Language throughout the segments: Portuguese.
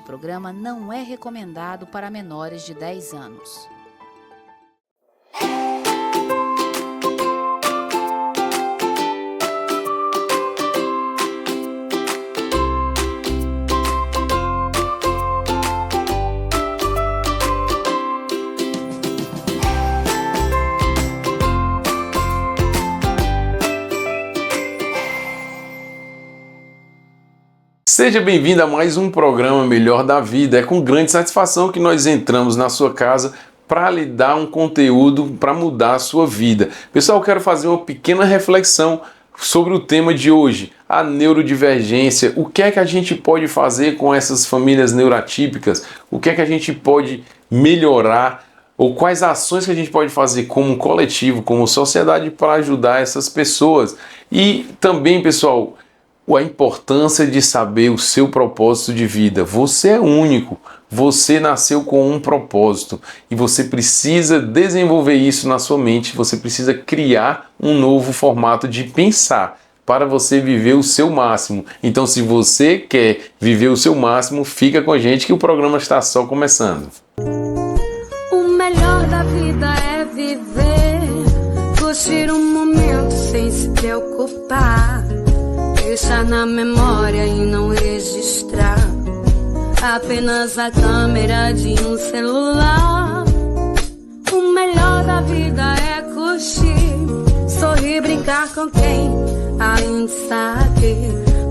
programa não é recomendado para menores de 10 anos. Seja bem-vindo a mais um programa Melhor da Vida. É com grande satisfação que nós entramos na sua casa para lhe dar um conteúdo para mudar a sua vida. Pessoal, eu quero fazer uma pequena reflexão sobre o tema de hoje, a neurodivergência. O que é que a gente pode fazer com essas famílias neuroatípicas? O que é que a gente pode melhorar? Ou quais ações que a gente pode fazer como coletivo, como sociedade, para ajudar essas pessoas? E também, pessoal, a importância de saber o seu propósito de vida. Você é único, você nasceu com um propósito e você precisa desenvolver isso na sua mente, você precisa criar um novo formato de pensar para você viver o seu máximo. Então, se você quer viver o seu máximo, fica com a gente que o programa está só começando. O melhor da vida é viver, curtir um momento sem se preocupar, deixar na memória e não registrar apenas a câmera de um celular. O melhor da vida é curtir, sorrir, brincar com quem ainda está aqui,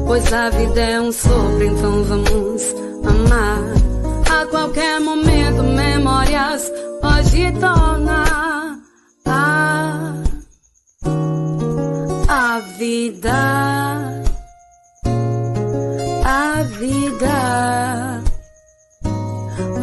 pois a vida é um sopro, então vamos amar. A qualquer momento memórias pode tornar a vida. A vida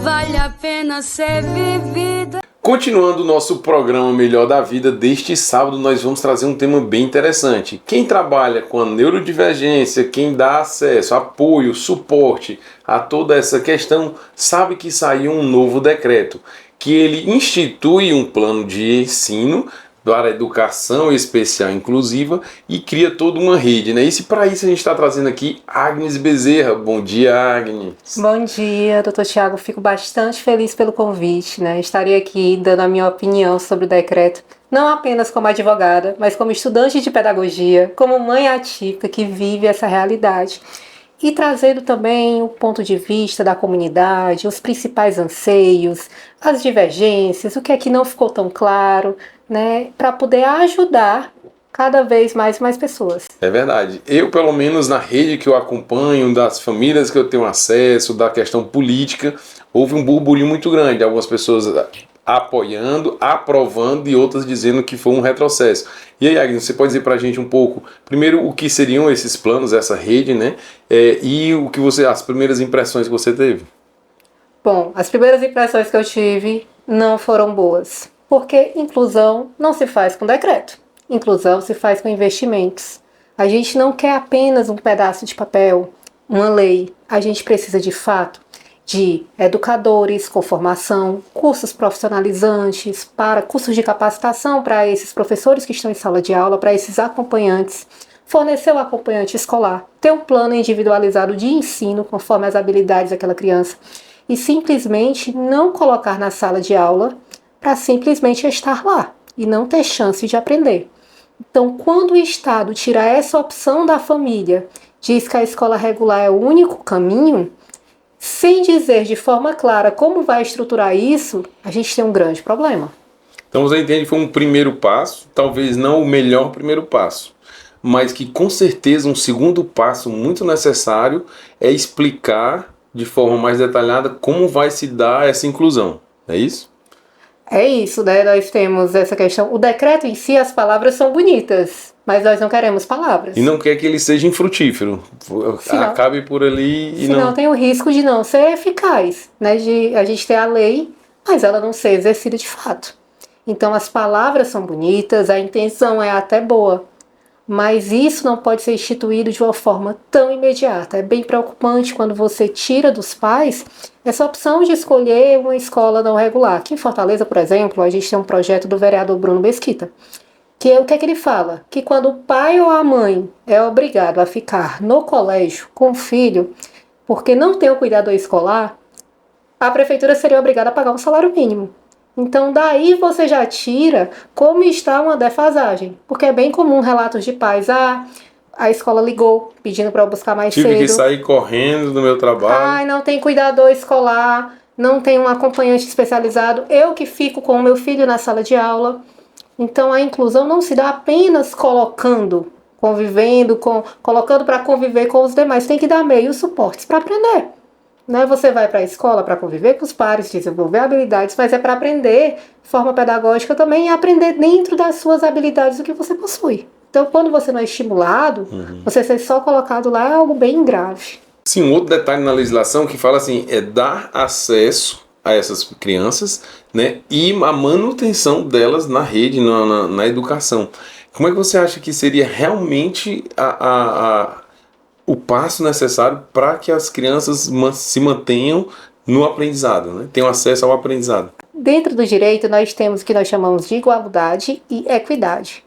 vale a pena ser vivida. Continuando o nosso programa Melhor da Vida, deste sábado nós vamos trazer um tema bem interessante. Quem trabalha com a neurodivergência, quem dá acesso, apoio, suporte a toda essa questão, sabe que saiu um novo decreto, que ele institui um plano de ensino para a educação especial inclusiva e cria toda uma rede, né? E para isso a gente está trazendo aqui Agnes Bezerra. Bom dia, Agnes. Bom dia, doutor Tiago. Fico bastante feliz pelo convite, né? Estarei aqui dando a minha opinião sobre o decreto, não apenas como advogada, mas como estudante de pedagogia, como mãe atípica que vive essa realidade. E trazendo também o ponto de vista da comunidade, os principais anseios, as divergências, o que é que não ficou tão claro, né, para poder ajudar cada vez mais pessoas. É verdade. Eu, pelo menos na rede que eu acompanho, das famílias que eu tenho acesso, da questão política, houve um burburinho muito grande. Algumas pessoas apoiando, aprovando e outras dizendo que foi um retrocesso. E aí, Agnes, você pode dizer para a gente um pouco, primeiro, o que seriam esses planos, essa rede, né? E o que as primeiras impressões que você teve? Bom, as primeiras impressões que eu tive não foram boas, porque inclusão não se faz com decreto. Inclusão se faz com investimentos. A gente não quer apenas um pedaço de papel, uma lei. A gente precisa, de fato, de educadores com formação, cursos profissionalizantes, cursos de capacitação para esses professores que estão em sala de aula, para esses acompanhantes, fornecer o acompanhante escolar, ter um plano individualizado de ensino conforme as habilidades daquela criança e simplesmente não colocar na sala de aula para simplesmente estar lá e não ter chance de aprender. Então, quando o Estado tira essa opção da família, diz que a escola regular é o único caminho, sem dizer de forma clara como vai estruturar isso, a gente tem um grande problema. Então você entende que foi um primeiro passo, talvez não o melhor primeiro passo, mas que com certeza um segundo passo muito necessário é explicar de forma mais detalhada como vai se dar essa inclusão. É isso? É isso, né? Nós temos essa questão. O decreto em si, as palavras são bonitas, mas nós não queremos palavras. E não quer que ele seja infrutífero. Acabe por ali e senão tem o risco de não ser eficaz, né? De a gente ter a lei, mas ela não ser exercida de fato. Então as palavras são bonitas, a intenção é até boa, mas isso não pode ser instituído de uma forma tão imediata. É bem preocupante quando você tira dos pais essa opção de escolher uma escola não regular. Aqui em Fortaleza, por exemplo, a gente tem um projeto do vereador Bruno Mesquita, que o que é que ele fala? Que quando o pai ou a mãe é obrigado a ficar no colégio com o filho, porque não tem o cuidador escolar, a prefeitura seria obrigada a pagar um salário mínimo. Então, daí você já tira como está uma defasagem. Porque é bem comum relatos de pais. A escola ligou pedindo para eu buscar mais cedo. Tive que sair correndo do meu trabalho. Não tem cuidador escolar, não tem um acompanhante especializado. Eu que fico com o meu filho na sala de aula. Então, a inclusão não se dá apenas colocando para conviver com os demais. Tem que dar meios, suportes para aprender. Você vai para a escola para conviver com os pares, desenvolver habilidades, mas é para aprender de forma pedagógica também e aprender dentro das suas habilidades o que você possui. Então, quando você não é estimulado, você ser só colocado lá é algo bem grave. Sim, um outro detalhe na legislação que fala assim, é dar acesso a essas crianças, né, e a manutenção delas na rede, na educação. Como é que você acha que seria realmente o passo necessário para que as crianças se mantenham no aprendizado, né? Tenham acesso ao aprendizado? Dentro do direito, nós temos o que nós chamamos de igualdade e equidade.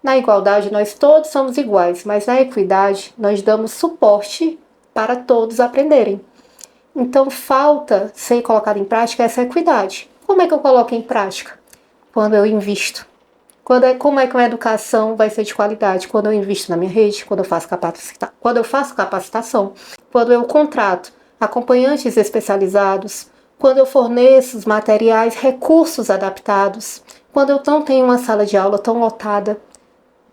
Na igualdade, nós todos somos iguais, mas na equidade, nós damos suporte para todos aprenderem. Então, falta ser colocada em prática essa equidade. Como é que eu coloco em prática? Quando eu invisto. Como é que uma educação vai ser de qualidade? Quando eu invisto na minha rede, quando eu faço capacitação, quando eu contrato acompanhantes especializados, quando eu forneço os materiais, recursos adaptados, quando eu não tenho uma sala de aula tão lotada.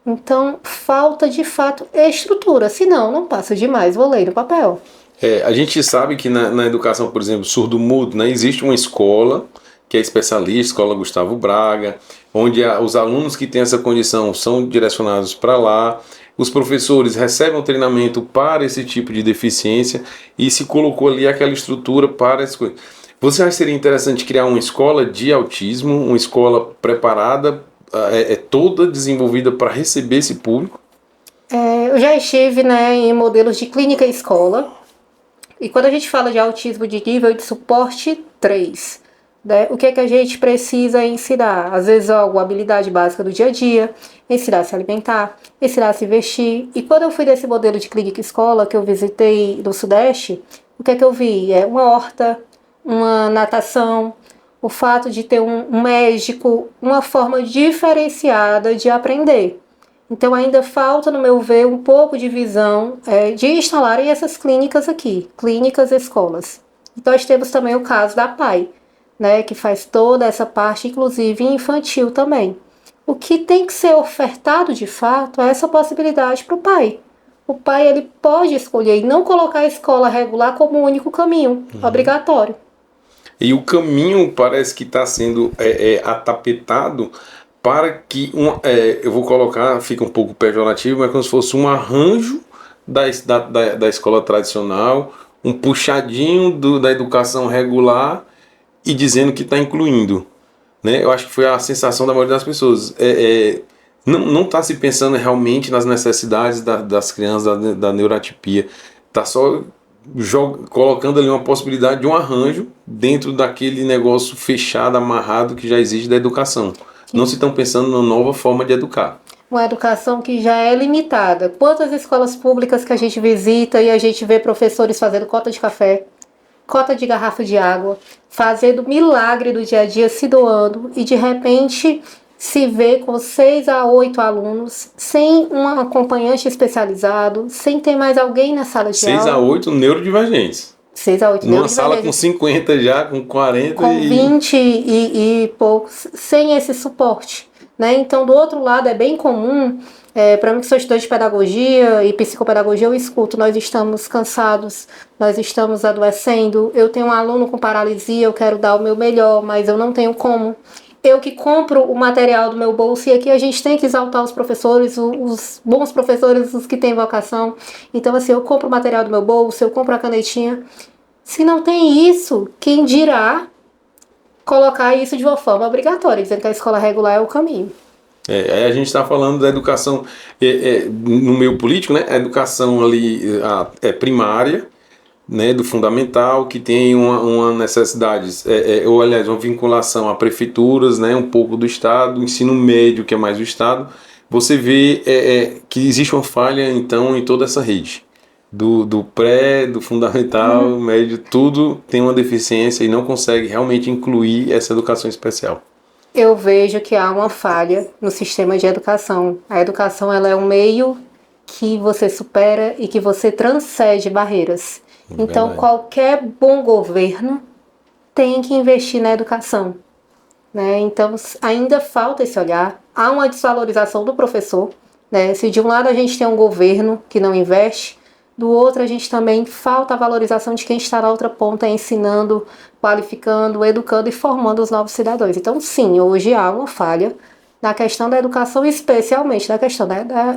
Então, falta de fato estrutura, senão não passa demais, vou ler no papel. A gente sabe que na educação, por exemplo, surdo-mudo, né, existe uma escola que é especialista, Escola Gustavo Braga, onde os alunos que têm essa condição são direcionados para lá, os professores recebem um treinamento para esse tipo de deficiência e se colocou ali aquela estrutura para essas coisas. Você acha que seria interessante criar uma escola de autismo, uma escola preparada, toda desenvolvida para receber esse público? Eu já estive em modelos de clínica e escola, e quando a gente fala de autismo de nível de suporte 3, o que é que a gente precisa ensinar? Às vezes alguma habilidade básica do dia a dia, ensinar a se alimentar, ensinar a se vestir. E quando eu fui desse modelo de clínica e escola que eu visitei no Sudeste, o que é que eu vi? Uma horta, uma natação, o fato de ter um médico, uma forma diferenciada de aprender. Então ainda falta, no meu ver, um pouco de visão de instalarem essas clínicas aqui, clínicas e escolas. Então nós temos também o caso da PAI, que faz toda essa parte, inclusive infantil também. O que tem que ser ofertado de fato é essa possibilidade para o pai. O pai ele pode escolher e não colocar a escola regular como o único caminho, obrigatório. E o caminho parece que está sendo atapetado para que, eu vou colocar, fica um pouco pejorativo, mas como se fosse um arranjo da escola tradicional, um puxadinho da educação regular, e dizendo que está incluindo, né? Eu acho que foi a sensação da maioria das pessoas. Não está se pensando realmente nas necessidades das crianças da neuratipia. Está só colocando ali uma possibilidade de um arranjo dentro daquele negócio fechado, amarrado que já existe da educação. Não se estão pensando numa nova forma de educar. Uma educação que já é limitada. Quantas escolas públicas que a gente visita e a gente vê professores fazendo cota de café, cota de garrafa de água, fazendo milagre do dia a dia, se doando, e de repente se vê com 6 a 8 alunos, sem um acompanhante especializado, sem ter mais alguém na sala de aula. 6 a 8 neurodivergentes. 6 a 8 numa sala com 50 já, com 40 com 20 e poucos, sem esse suporte. Então, do outro lado, é bem comum, para mim que sou estudante de pedagogia e psicopedagogia, eu escuto, nós estamos cansados, nós estamos adoecendo, eu tenho um aluno com paralisia, eu quero dar o meu melhor, mas eu não tenho como. Eu que compro o material do meu bolso, e aqui a gente tem que exaltar os professores, os bons professores, os que têm vocação. Então, assim, eu compro o material do meu bolso, eu compro a canetinha. Se não tem isso, quem dirá colocar isso de uma forma obrigatória, dizendo que a escola regular é o caminho. A gente está falando da educação no meio político, né? A educação ali primária, né? Do fundamental, que tem uma necessidade, ou aliás, uma vinculação a prefeituras, né? Um pouco do Estado, o ensino médio, que é mais do Estado. Você vê que existe uma falha, então, em toda essa rede do pré, do fundamental, médio, tudo tem uma deficiência e não consegue realmente incluir essa educação especial. Eu vejo que há uma falha no sistema de educação. A educação ela é um meio que você supera e que você transcende barreiras. Então, Verdade. qualquer bom governo tem que investir na educação, né? Então, ainda falta esse olhar. Há uma desvalorização do professor, né? Se de um lado a gente tem um governo que não investe, do outro a gente também falta a valorização de quem está na outra ponta, ensinando, qualificando, educando e formando os novos cidadãos. Então, sim, hoje há uma falha na questão da educação, especialmente na questão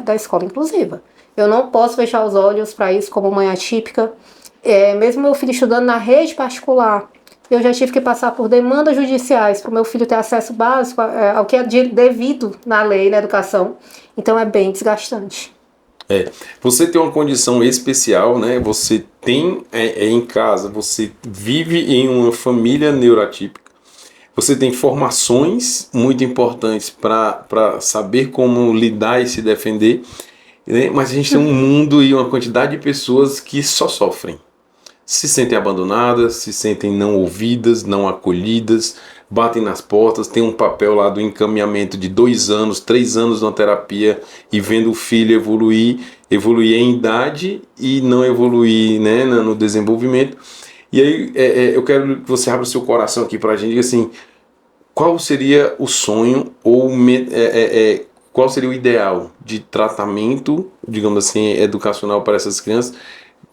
da escola inclusiva. Eu não posso fechar os olhos para isso como mãe atípica. Mesmo meu filho estudando na rede particular, eu já tive que passar por demandas judiciais para o meu filho ter acesso básico ao que é devido na lei, na educação. Então é bem desgastante. Você tem uma condição especial, né? Você tem em casa, você vive em uma família neuroatípica. Você tem formações muito importantes para saber como lidar e se defender, né? Mas a gente tem um mundo e uma quantidade de pessoas que só sofrem. Se sentem abandonadas, se sentem não ouvidas, não acolhidas, batem nas portas, tem um papel lá do encaminhamento de 2 anos, 3 anos na terapia e vendo o filho evoluir em idade e não evoluir, né, no desenvolvimento. E aí eu quero que você abra o seu coração aqui para a gente, assim, qual seria o sonho ou qual seria o ideal de tratamento, digamos assim, educacional para essas crianças?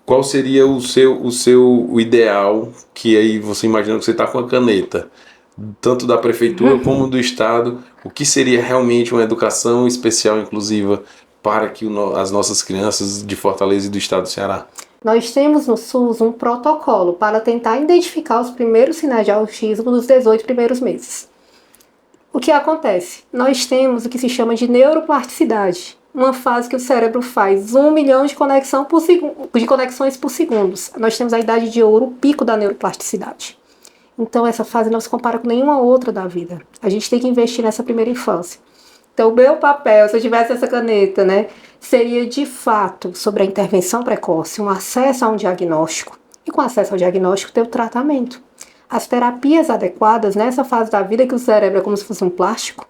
Qual seria o seu ideal, que aí você imagina que você está com a caneta, tanto da prefeitura como do estado, o que seria realmente uma educação especial inclusiva para que as nossas crianças de Fortaleza e do estado do Ceará? Nós temos no SUS um protocolo para tentar identificar os primeiros sinais de autismo nos 18 primeiros meses. O que acontece? Nós temos o que se chama de neuroplasticidade, uma fase que o cérebro faz 1 milhão de conexões por segundo. Nós temos a idade de ouro, o pico da neuroplasticidade. Então essa fase não se compara com nenhuma outra da vida. A gente tem que investir nessa primeira infância. Então o meu papel, se eu tivesse essa caneta, né, seria de fato sobre a intervenção precoce, um acesso a um diagnóstico. E com acesso ao diagnóstico ter o tratamento. As terapias adequadas nessa fase da vida que o cérebro é como se fosse um plástico,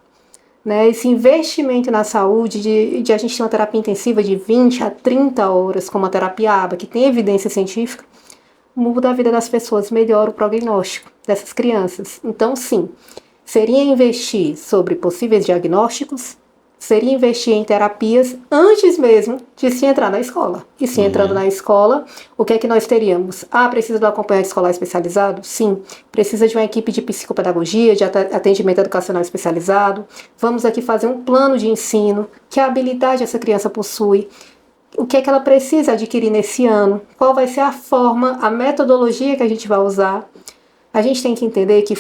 né, esse investimento na saúde, de a gente ter uma terapia intensiva de 20 a 30 horas, como a terapia ABA, que tem evidência científica, muda a vida das pessoas, melhora o prognóstico dessas crianças. Então, sim, seria investir sobre possíveis diagnósticos, seria investir em terapias antes mesmo de se entrar na escola. E se entrando na escola, o que é que nós teríamos? Precisa do acompanhante escolar especializado? Sim. Precisa de uma equipe de psicopedagogia, de atendimento educacional especializado. Vamos aqui fazer um plano de ensino. Que habilidade essa criança possui? O que é que ela precisa adquirir nesse ano? Qual vai ser a forma, a metodologia que a gente vai usar? A gente tem que entender que a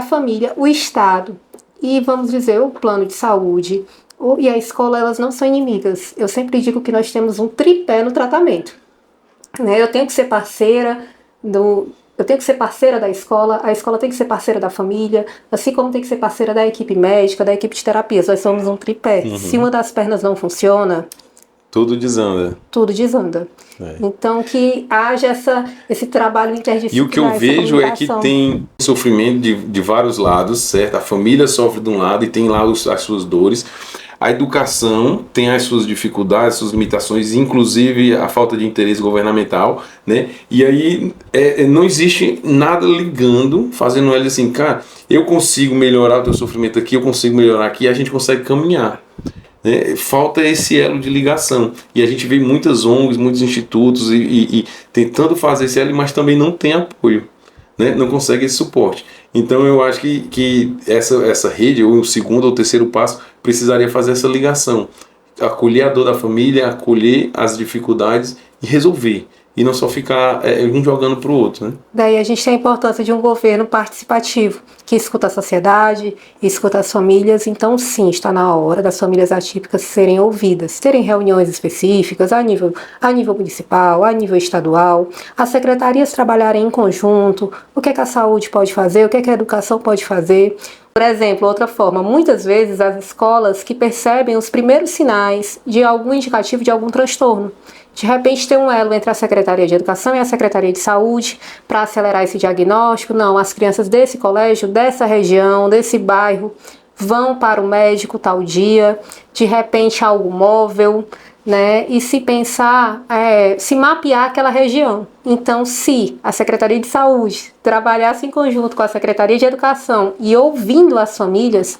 família, o Estado e, vamos dizer, o plano de saúde e a escola, elas não são inimigas. Eu sempre digo que nós temos um tripé no tratamento, né? Eu tenho que ser parceira da escola, a escola tem que ser parceira da família, assim como tem que ser parceira da equipe médica, da equipe de terapias. Nós somos um tripé. Se uma das pernas não funciona, tudo desanda. Tudo desanda. Então que haja esse trabalho interdisciplinar. E o que eu vejo é que tem sofrimento de vários lados, certo? A família sofre de um lado e tem lá as suas dores. A educação tem as suas dificuldades, suas limitações, inclusive a falta de interesse governamental, né? E aí não existe nada ligando, fazendo ele assim, cara, eu consigo melhorar o teu sofrimento aqui, eu consigo melhorar aqui, e a gente consegue caminhar. Falta esse elo de ligação. E a gente vê muitas ONGs, muitos institutos e tentando fazer esse elo, mas também não tem apoio, né? Não consegue esse suporte. Então eu acho que essa rede, ou o segundo ou terceiro passo, precisaria fazer essa ligação. Acolher a dor da família, acolher as dificuldades e resolver. E não só ficar um jogando para o outro, né? Daí a gente tem a importância de um governo participativo, que escuta a sociedade, escuta as famílias. Então, sim, está na hora das famílias atípicas serem ouvidas, terem reuniões específicas a nível municipal, a nível estadual, as secretarias trabalharem em conjunto, o que é que a saúde pode fazer, o que é que a educação pode fazer. Por exemplo, outra forma, muitas vezes as escolas que percebem os primeiros sinais de algum indicativo de algum transtorno. De repente tem um elo entre a Secretaria de Educação e a Secretaria de Saúde para acelerar esse diagnóstico. Não, as crianças desse colégio, dessa região, desse bairro, vão para o médico tal dia, de repente algo móvel, né? E se pensar, se mapear aquela região. Então, se a Secretaria de Saúde trabalhasse em conjunto com a Secretaria de Educação e ouvindo as famílias,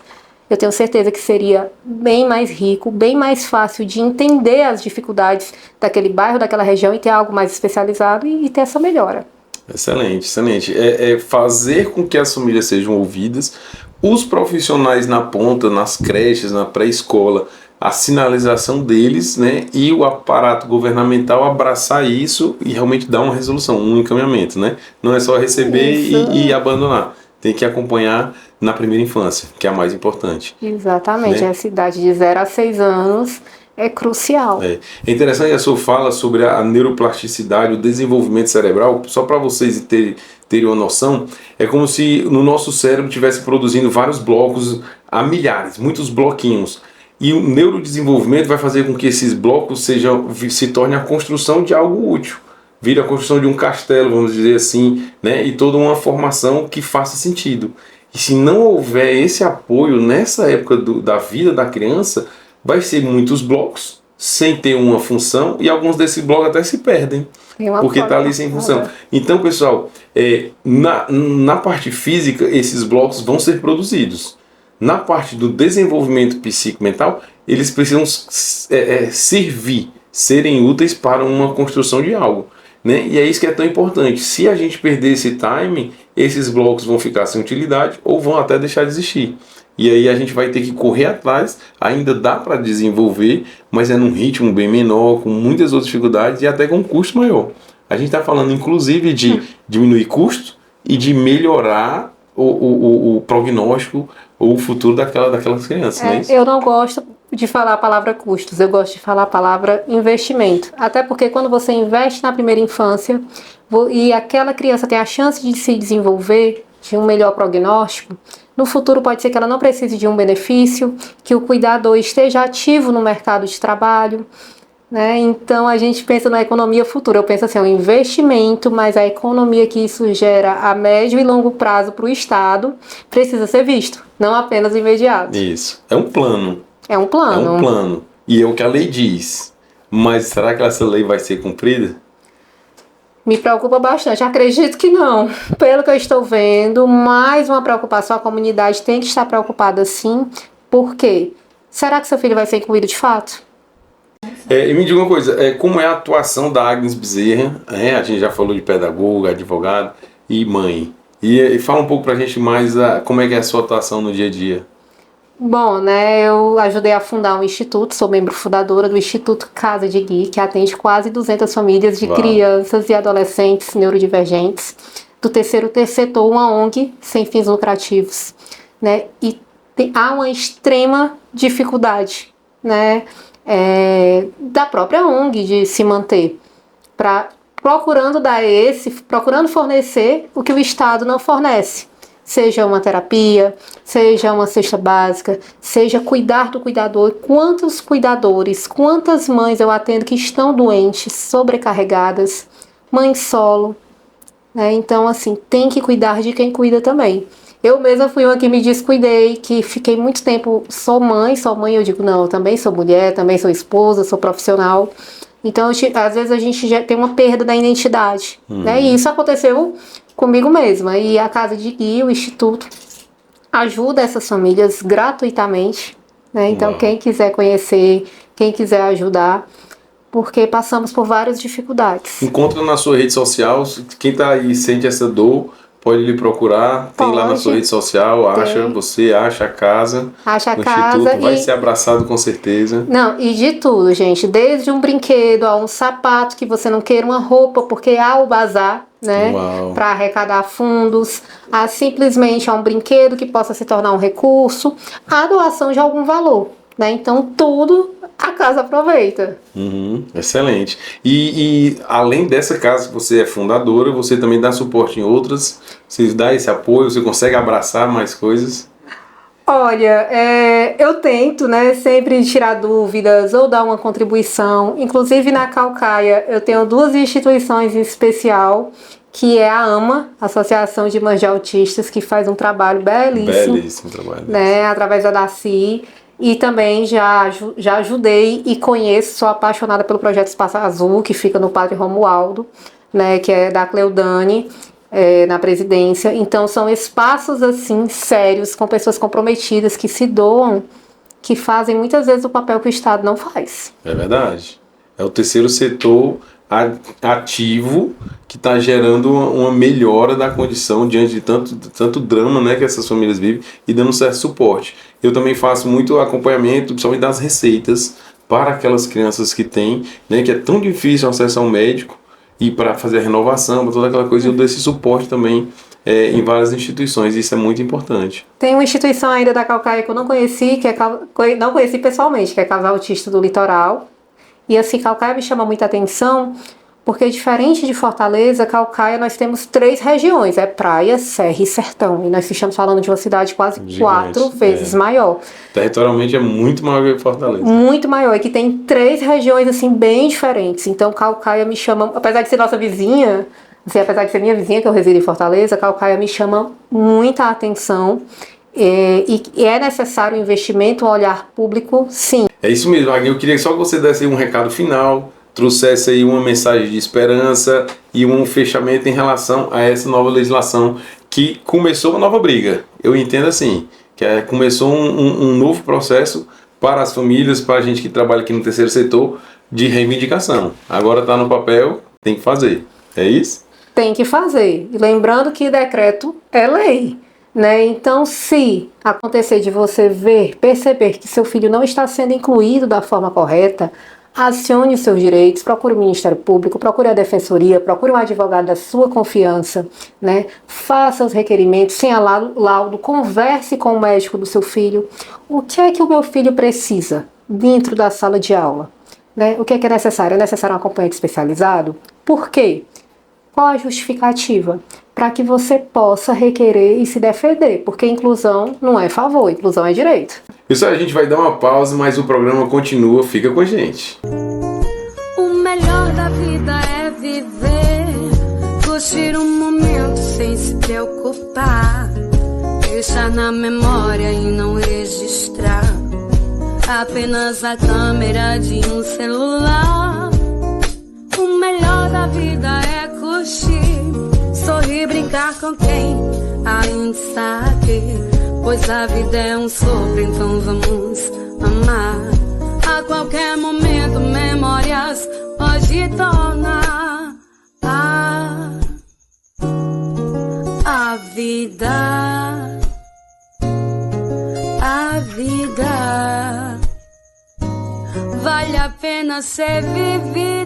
eu tenho certeza que seria bem mais rico, bem mais fácil de entender as dificuldades daquele bairro, daquela região e ter algo mais especializado e ter essa melhora. Excelente, excelente. É fazer com que as famílias sejam ouvidas, os profissionais na ponta, nas creches, na pré-escola, a sinalização deles, né, e o aparato governamental abraçar isso e realmente dar uma resolução, um encaminhamento, né? Não é só receber e abandonar. Tem que acompanhar na primeira infância, que é a mais importante. Exatamente, né? Essa idade de 0 a 6 anos é crucial. É interessante a sua fala sobre a neuroplasticidade, o desenvolvimento cerebral, só para vocês terem uma noção, é como se no nosso cérebro estivesse produzindo vários blocos a milhares, muitos bloquinhos. E o neurodesenvolvimento vai fazer com que esses blocos se tornem a construção de algo útil. Vira a construção de um castelo, vamos dizer assim, né? E toda uma formação que faça sentido. E se não houver esse apoio nessa época da vida da criança, vai ser muitos blocos sem ter uma função e alguns desses blocos até se perdem, porque está ali sem função. Então, pessoal, na parte física, esses blocos vão ser produzidos. Na parte do desenvolvimento psicomental, eles precisam serem úteis para uma construção de algo. Né? E é isso que é tão importante. Se a gente perder esse timing, esses blocos vão ficar sem utilidade ou vão até deixar de existir. E aí a gente vai ter que correr atrás, ainda dá para desenvolver, mas é num ritmo bem menor, com muitas outras dificuldades e até com um custo maior. A gente está falando inclusive de diminuir custo e de melhorar o prognóstico ou o futuro daquelas crianças. Não é isso? Eu não gosto de falar a palavra custos, eu gosto de falar a palavra investimento. Até porque quando você investe na primeira infância e aquela criança tem a chance de se desenvolver, de um melhor prognóstico, no futuro pode ser que ela não precise de um benefício, que o cuidador esteja ativo no mercado de trabalho, né? Então a gente pensa na economia futura, eu penso assim, um investimento, mas a economia que isso gera a médio e longo prazo para o Estado precisa ser visto, não apenas imediato. Isso, é um plano. É um plano. É um plano. E é o que a lei diz. Mas será que essa lei vai ser cumprida? Me preocupa bastante. Acredito que não. Pelo que eu estou vendo, mais uma preocupação. A comunidade tem que estar preocupada sim. Por quê? Será que seu filho vai ser incluído de fato? E me diga uma coisa, como é a atuação da Agnes Bezerra? A gente já falou de pedagoga, advogado e mãe. E fala um pouco pra gente mais como é que é a sua atuação no dia a dia. Bom, eu ajudei a fundar um instituto, sou membro fundadora do Instituto Casa de Gui, que atende quase 200 famílias de crianças e adolescentes neurodivergentes do terceiro setor, uma ONG sem fins lucrativos, né? E há uma extrema dificuldade, né, da própria ONG de se manter, procurando fornecer o que o Estado não fornece. Seja uma terapia, seja uma cesta básica, seja cuidar do cuidador. Quantos cuidadores, quantas mães eu atendo que estão doentes, sobrecarregadas, mães solo, né? Então, assim, tem que cuidar de quem cuida também. Eu mesma fui uma que me descuidei, que fiquei muito tempo, sou mãe, eu digo, não, eu também sou mulher, também sou esposa, sou profissional. Então, às vezes a gente já tem uma perda da identidade, né? E isso aconteceu comigo mesma. E a Casa de Gui, o Instituto, ajuda essas famílias gratuitamente, né? Então, quem quiser conhecer, quem quiser ajudar, porque passamos por várias dificuldades. Encontra na sua rede social, quem está aí e sente essa dor, pode lhe procurar, tem lá na sua rede social, acha a casa, acha a o casa instituto, vai ser abraçado com certeza. Não, e de tudo, gente, desde um brinquedo a um sapato que você não queira, uma roupa, porque há o bazar, né, para arrecadar fundos, a simplesmente a um brinquedo que possa se tornar um recurso, a doação de algum valor, né, então tudo a casa aproveita. Excelente. E além dessa casa que você é fundadora, você também dá suporte em outras, você dá esse apoio, você consegue abraçar mais coisas? Olha, eu tento, né, sempre tirar dúvidas ou dar uma contribuição. Inclusive na Caucaia eu tenho 2 instituições em especial, que é a AMA, Associação de Mães de Autistas, que faz um trabalho belíssimo. Belíssimo trabalho. Né, através da DACI. E também já ajudei e conheço, sou apaixonada pelo projeto Espaço Azul, que fica no Padre Romualdo, né, que é da Cleudane, na presidência. Então são espaços assim sérios, com pessoas comprometidas que se doam, que fazem muitas vezes o papel que o Estado não faz. É verdade. É o terceiro setor ativo que está gerando uma melhora da condição diante de tanto drama, né, que essas famílias vivem, e dando um certo suporte. Eu também faço muito acompanhamento, principalmente das receitas, para aquelas crianças que têm, né, que é tão difícil acessar um médico, e para fazer a renovação, para toda aquela coisa, eu dou esse suporte também em várias instituições, e isso é muito importante. Tem uma instituição ainda da Caucaia que eu não conheci, não conheci pessoalmente, que é Casal Autista do Litoral. E assim, Caucaia me chama muita atenção, porque diferente de Fortaleza, Caucaia nós temos 3 regiões, é praia, serra e sertão. E nós estamos falando de uma cidade quase gigante, 4 vezes maior. Territorialmente é muito maior que Fortaleza. Muito maior, e que tem 3 regiões assim bem diferentes. Então Caucaia me chama, apesar de ser nossa vizinha, assim, apesar de ser minha vizinha, que eu resido em Fortaleza, Caucaia me chama muita atenção. E é necessário um investimento, um olhar público, sim. É isso mesmo, Agnes. Eu queria só que você desse aí um recado final, trouxesse aí uma mensagem de esperança e um fechamento em relação a essa nova legislação que começou uma nova briga. Eu entendo assim, que começou um novo processo para as famílias, para a gente que trabalha aqui no terceiro setor, de reivindicação. Agora está no papel, tem que fazer. É isso? Tem que fazer. E lembrando que decreto é lei. Né? Então, se acontecer de você perceber que seu filho não está sendo incluído da forma correta, acione os seus direitos, procure o Ministério Público, procure a Defensoria, procure um advogado da sua confiança, né? Faça os requerimentos, tenha laudo, converse com o médico do seu filho. O que é que o meu filho precisa dentro da sala de aula? Né? O que é necessário? É necessário um acompanhante especializado? Por quê? Qual a justificativa? Para que você possa requerer e se defender, porque inclusão não é favor, inclusão é direito. Pessoal, a gente vai dar uma pausa, mas o programa continua, fica com a gente. O melhor da vida é viver, curtir um momento sem se preocupar, deixar na memória e não registrar apenas a câmera de um celular. O melhor da vida é curtir, sorrir, brincar com quem ainda está aqui, pois a vida é um sopro, então vamos amar. A qualquer momento memórias pode tornar a vida, vale a pena ser vivida.